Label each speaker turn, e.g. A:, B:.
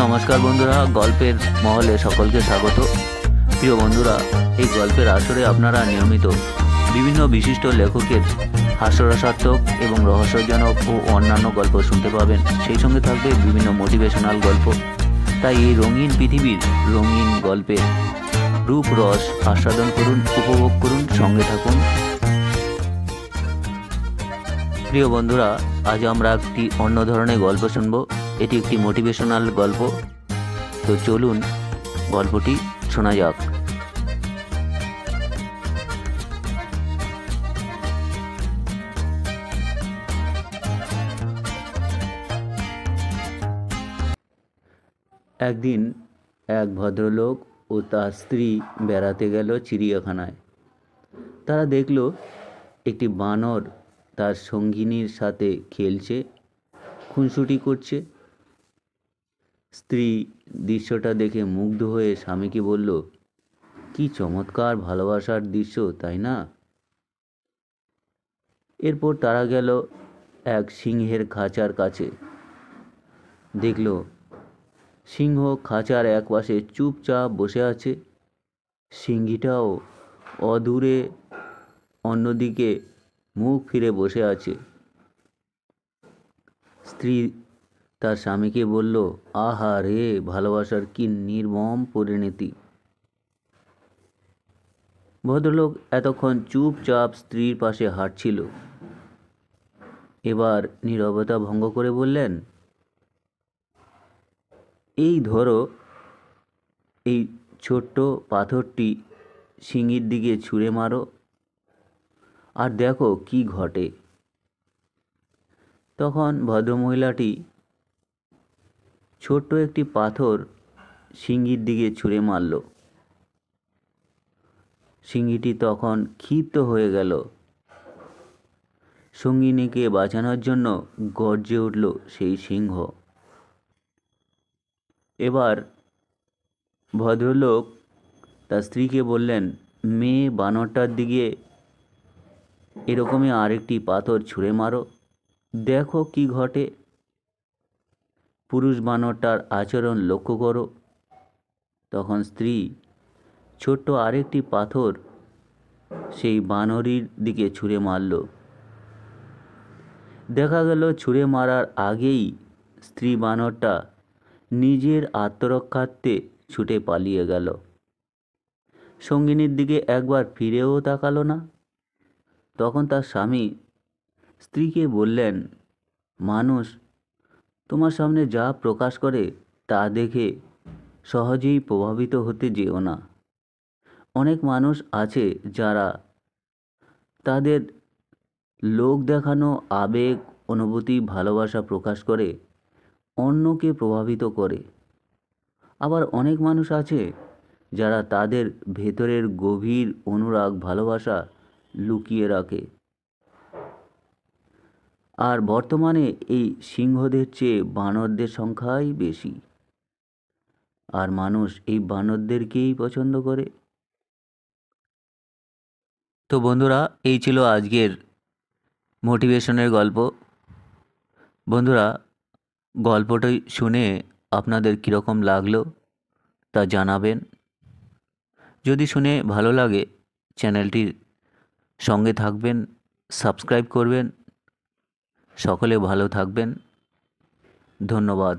A: নমস্কার বন্ধুরা, গল্পের মহলে সকলকে স্বাগত। প্রিয় বন্ধুরা, এই গল্পের আসরে আপনারা নিয়মিত বিভিন্ন বিশিষ্ট লেখকের হাস্যরসাত্মক এবং রহস্যজনক ও অন্যান্য গল্প শুনতে পাবেন। সেই সঙ্গে থাকবে বিভিন্ন মোটিভেশনাল গল্প। তাই এই রঙিন পৃথিবীর রঙিন গল্পের রূপ রস আস্বাদন করুন, উপভোগ করুন, সঙ্গে থাকুন। প্রিয় বন্ধুরা, আজ আমরা একটি অন্য ধরনের গল্প শুনব। এটি একটি মোটিভেশনাল গল্প। তো চলুন গল্পটি শোনা যাক। একদিন এক ভদ্রলোক ও তার স্ত্রী বেড়াতে গেল চিড়িয়াখানায়। তারা দেখল একটি বানর তার সঙ্গিনীর সাথে খেলছে, খুনসুটি করছে। স্ত্রী দৃশ্যটা দেখে মুগ্ধ হয়ে স্বামীকে বলল, কি চমৎকার ভালোবাসার দৃশ্য, তাই না? এরপর তারা গেল এক সিংহের খাঁচার কাছে। দেখল সিংহ খাঁচার একপাশে চুপচাপ বসে আছে। সিংহীটাও অদূরে অন্যদিকে মুখ ফিরে বসে আছে। স্ত্রী তার স্বামীকে বলল, আহা রে, ভালোবাসার কি নির্মম পরিণতি। ভদ্রলোক এতক্ষণ চুপচাপ স্ত্রীর পাশে হাঁটছিল। এবার নীরবতা ভঙ্গ করে বললেন, এই ধরো, এই ছোট্ট পাথরটি সিংহীর দিকে ছুঁড়ে মারো, আর দেখো কি ঘটে। তখন ভদ্রমহিলাটি ছোট্ট একটি পাথর সিংহীর দিকে ছুঁড়ে মারল। সিংহীটি তখন ক্ষিপ্ত হয়ে গেল। সঙ্গিনীকে বাঁচানোর জন্য গর্জে উঠল সেই সিংহ। এবার ভদ্রলোক তার স্ত্রীকে বললেন, মেয়ে বানরটার দিকে এরকমই আরেকটি পাথর ছুঁড়ে মারো, দেখো কি ঘটে। পুরুষ বানরটার আচরণ লক্ষ্য করো। তখন স্ত্রী ছোট্ট আরেকটি পাথর সেই বানরীর দিকে ছুঁড়ে মারল। দেখা গেল ছুঁড়ে মারার আগেই স্ত্রী বানরটা নিজের আত্মরক্ষার্থে ছুটে পালিয়ে গেল। সঙ্গিনীর দিকে একবার ফিরেও তাকালো না। তখন তার স্বামী স্ত্রীকে বললেন, মানুষ তোমার সামনে যা প্রকাশ করে তা দেখে সহজেই প্রভাবিত হতে যেও না। অনেক মানুষ আছে যারা তাদের লোক দেখানো আবেগ, অনুভূতি, ভালোবাসা প্রকাশ করে অন্যকে প্রভাবিত করে। আবার অনেক মানুষ আছে যারা তাদের ভেতরের গভীর অনুরাগ, ভালোবাসা লুকিয়ে রাখে। আর বর্তমানে এই সিংহদের চেয়ে বানরদের সংখ্যাই বেশি। আর মানুষ এই বানরদেরকেই পছন্দ করে। তো বন্ধুরা, এই ছিল আজকের মোটিভেশনের গল্প। বন্ধুরা, গল্পটি শুনে আপনাদের কীরকম লাগলো তা জানাবেন। যদি শুনে ভালো লাগে, চ্যানেলটির সঙ্গে থাকবেন, সাবস্ক্রাইব করবেন। সকলে ভালো থাকবেন। ধন্যবাদ।